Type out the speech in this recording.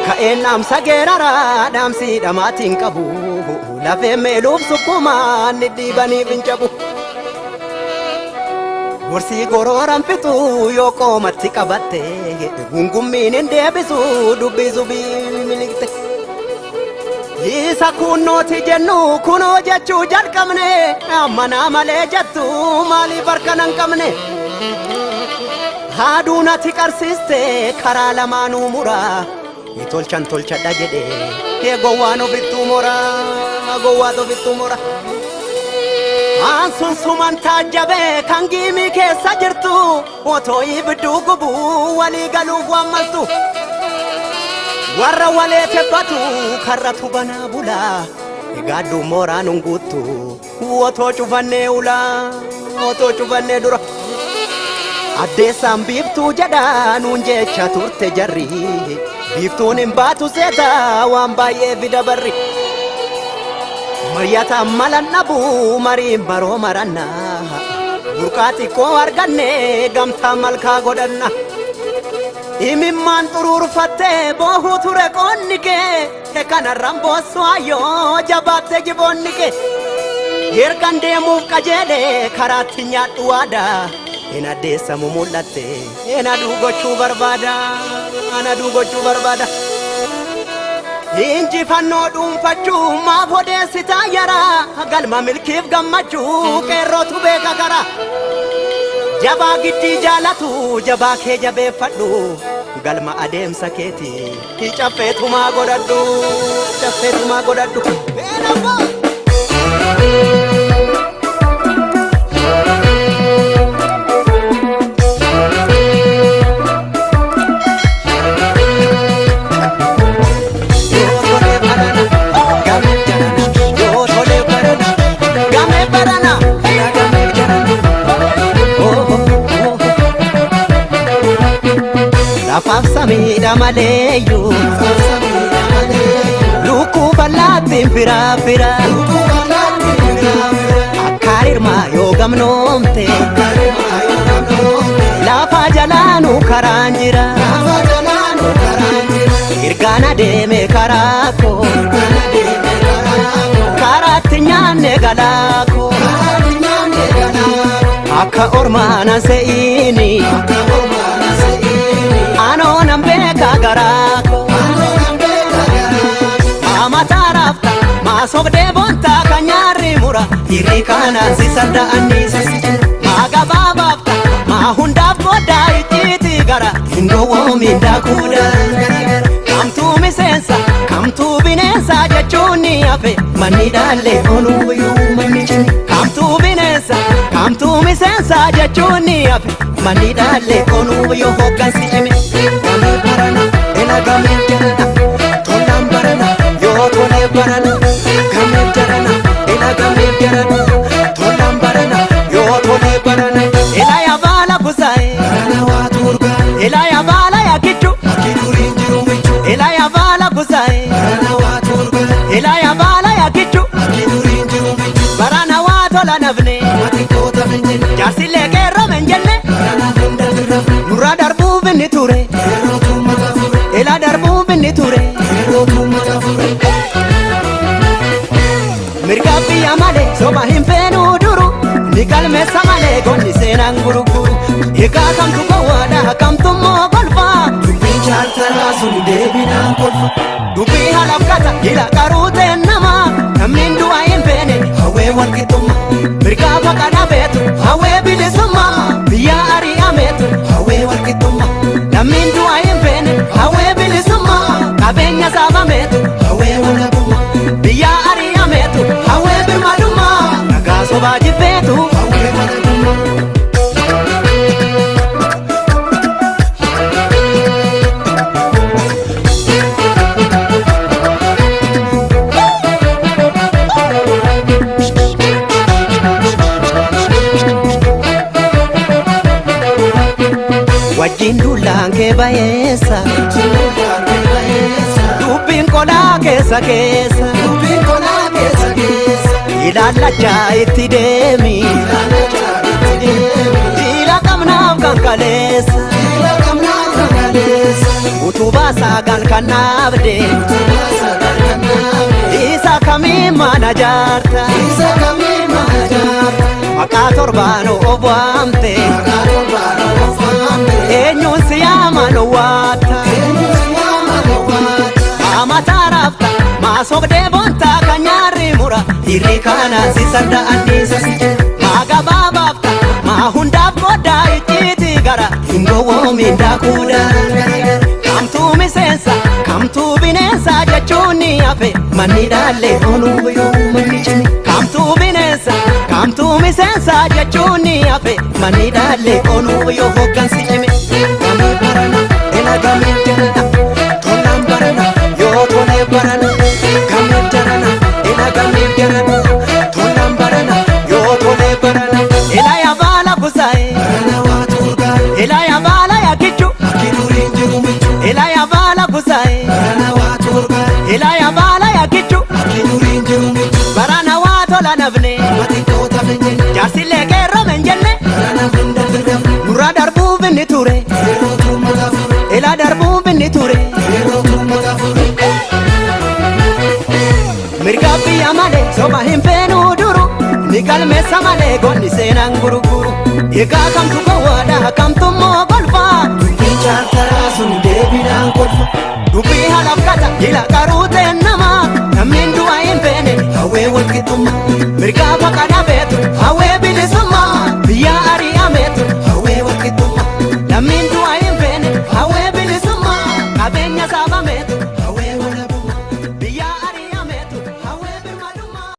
Ka'eenam sageerara dhaamsi dhamaatiin qabu lafee meeluuf sukkumaan dhidhiibanii fincabu. Gorsi gorooran fixu yoo qoomatti qabatte gungummiin hin deebisu dubbii subii milikte. Isa kunnooti jennu kunoo jechuu jalqabne ammanaa malee jettu maaliif harka nan qabne. Haaduun ati qarsiiste karaa lamaanuu mura tolchan tolchadha jedhe gowwaan ofittuu mora gowwaat ofittuu mora. Ansun suman taajjabe kan giimii keessa jirtu otoo ibidduu gubu walii galuuf waammaltu. Warra walee tebbatu karratu banaa bula egaaddu mooraan hunguuttu otoo cufannee ula otoo cufannee dura. Addeessaan biiftuu jedha nuun jecha turte jarri biiftuun hin baatu seeta waan baay'ee fida barri. Mariyyata malan dhabu mariin baroo maranna burqaa xiqqoo arganne gamtaa malkaa godhanna. Imimmaan xuruurfattee boohuu ture qoonni kee kanarraan boossu ayyoo jabaatte jiboonni kee. Ergan deemuuf qajeele karaatti nyaadhu waada en addeessamu mul'atte en aduu gochuu barbaada an aduu gochuu barbaada. Injifannoo dhuunfachuu maaf odeessitaa yara galma milkiif gammachuu qeerrootu beeka gara. Jabaa giddii jaalatu jabaa kee jabeeffadhu galma adeemsa keeti caffeetumaa godhadhu caffeetumaa godhadhu. Lafaaf samiidha maleeyyu lukkuu bal'aattiin firaa fira akka hirmaa yoo gamnoomte lafa jalaanu karaan jira ergaan adeeme karaa koo karaatti nyaanne galaa koo akka ormaana se'iini anoonam beeka garaako amataraafta maasobdee boontaa kan nyaarri mura hirrii kanaan si sanda'anniisa maagabaabaafta maa hundaaf goddaa icciiti gara hindowwoomiin daakuudha. Kamtuu miseensa kamtuu bineensa jechuun ni hafe manni dhaallee ooluuyyuu manni cimi. Kamtuu bineensa kamtuu miseensa jechuun ni hafe manni dhaallee ooluuyyuu hoggansi cimi. Gamee barana ela gamee jarana tolaan barana yoo tolee barana gamee jarana ela gamee jarana tolaan barana yoo tolee barana. Ela ya baala kusaa'e barana waa turga ela ya baala ya kichu akiduriin jiru michu ela ya baala kusaa'e barana waa turga ela ya baala ya kichu akiduriin jiru michu barana waa tola nafne wati koota menjenne jaarsillee qeerroo menjenne barana hunda birrafne nurra darbuuf inni ture ela darbuuf inni ture mirga biyya malee soba hin feenuu duru ni galmeessa malee gonni seenaan guruguru. Egaa kamtu gowwaadha kamtummoo golfa dubbiin chaaltaraa sun deebinaan kolfa. Dubbii halafkata ila qaruu ta'e nama namni du'a hin feene hawwee walqixxummaa. Mirgaa faqa dhabeetu hawwee bilisummaa biyya ari'ameetu hawwee walqixxummaa. Namni du'a hin feene hawwee bilisummaa qabeenya saabameetu hawwee walabummaa. Biyya ari'ameetu hawwee birmadummaa nagaa sobaa jibbeetu hawwee walabummaa. Wajjin dulaan kee bayeessa dubbiin qolaa keessa keessa ilaalachaa itti deemi jiila qabnaaf kan kaleessa utubaa saagaa halkan naabde isa kamii mana jaarta maqaa torbaan of waamte eenyuun si yaaman waatta maamataa raafta maasogdee boontaa kan nyaarri mura hirrii kanaan si sarda'anniisa si jira maa gabaabaafta maa hundaaf goddaa icciiti gara hin gowwoomin daakuudhaan kamtuu miseensa kamtuu bineensa jechuun ni hafe manni dhaallee onuu yoo manni cimi kamtuu bineensa kamtuu miseensa jechuun ni hafe manni dhaallee onuu yoo hoggansi cimi gamii barana ela gamii jarana tolaan barana yoo tolee barana gamii jarana ela gamii jarana tolaan barana yoo tolee barana ela yaabala busaa'e barana waa turgaa ela yaabala yaakichu akiduuriin jiru michu ela yaabala busaa'e barana waa turgaa ela yaabala yaakichu akiduuriin jiru michu barana waa tola nafne matiikoota menjenne jaarsillee qeerroo menjenne barana hunda firrafne nurra darbuu binni ture yeroo turma gafure ela darbuu binni ture yeroo turma gafure mirga biyya malee soba hin feenuu duru ni galmeessa malee gonni seenaan guruguru egaa kamtu gowwaadha kamtummoo golfaa dubbii chaartaraa sun deebinaan kolfa dubbii halafkata jila qaruu ta'en namaa namni du'a hin feene hawwee walqixxummaa mirgaa faqadha beetu hawwee